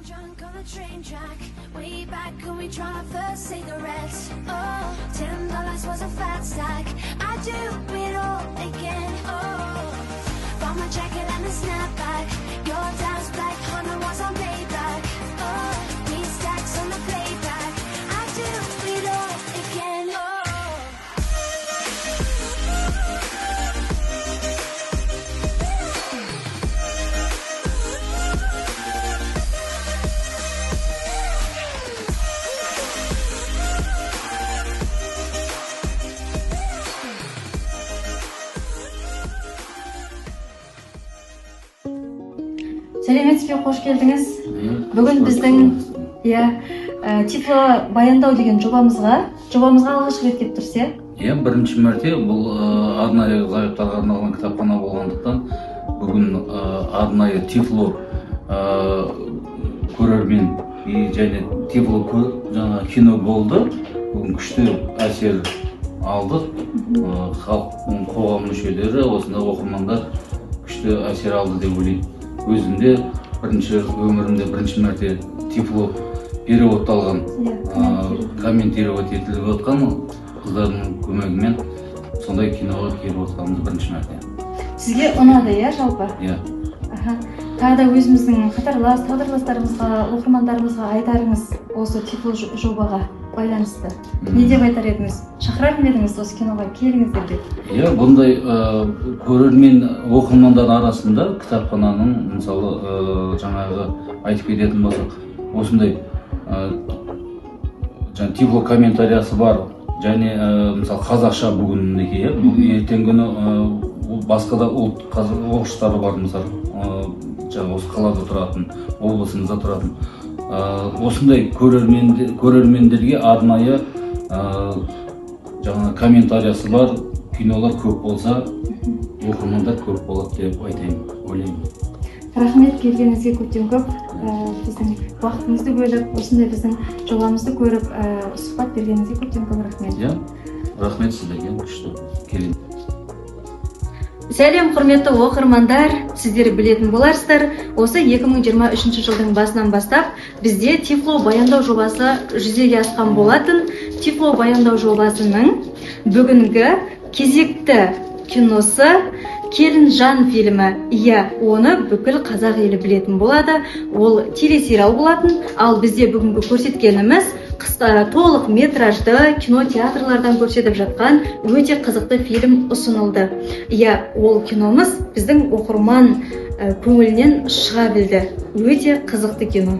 Drunk on the train track, way back when we tried first cigarettes. Oh, $10 was a fat stack. I do it all again. Oh, bought my jacket and a snapback. Your dad's black Honda was on Maybach. Oh, these stacks on the playback. I do it all again. Oh. Сәлеметсіз бе, қош келдіңіз. Бүгін біздің тифло баяндау деген жобамызға алғаш рет келіп тұрсыз. Бірінші мәрте бұл арнайы зағиптарға арналған кітапхана болғандықтан бүгін арнайы тифло көрермен және тифло кино болды. Бүгін күшті әсер алдық. Халық қоғам мүшелері, осында оқырмандар күшті әсер алды деп ойлаймын. Өзімде өмірімде бірінші мәрте тифло переводталған, комментировать етіліп отқан қыздардың көмегімен сондай киноға келіп отқанымды бірінші мәрте. Сізге ұнады, жалпы? Тағы да өзіміздің тағдырластарымызға, оқырмандарымызға айтарыңыз осы тифло жобаға байланысты. Не деп айтар едіңіз? Шақырар ма едіңіз осы киноға келіңіздер деп? Бұндай көрермен оқырмандар арасында кітапхананың, мысалы, жаңағы айтып кететін болсақ, осындай тифло комментариясы бар, және мысалы қазақша бүгіннеке, ертең күні басқа да ұлт оқушылары бар, мысалы, осы қалада тұратын, облысымызда тұратын. Осындай көрермендерге арнайы комментариясы бар кинолар көп болса, оқырмандар көп болады деп ойлаймын. Рахмет, келгеніңізге көптен көп. Біздің уақытымызды бөліп, осындай біздің жобамызды көріп, сұхбат бергеніңізге көптен көп рахмет. Рахмет сіздерге, күшті келin. Сәлем, құрметті оқырмандар, сіздер білетін боларсыздар, осы 2023 жылдың басынан бастап бізде тифло баяндау жобасы жүзеге асқан болатын. Тифло баяндау жобасының бүгінгі кезекті киносы Келінжан фильмі. Оны бүкіл қазақ елі білетін болады. Ол телесериал болатын, ал бізде бүгінгі көрсеткеніміз толық метражды кинотеатрлардан көрсетіп жатқан өте қызықты фильм ұсынылды. Ол киномыз біздің оқырман көңілінен шыға білді. Өте қызықты кино.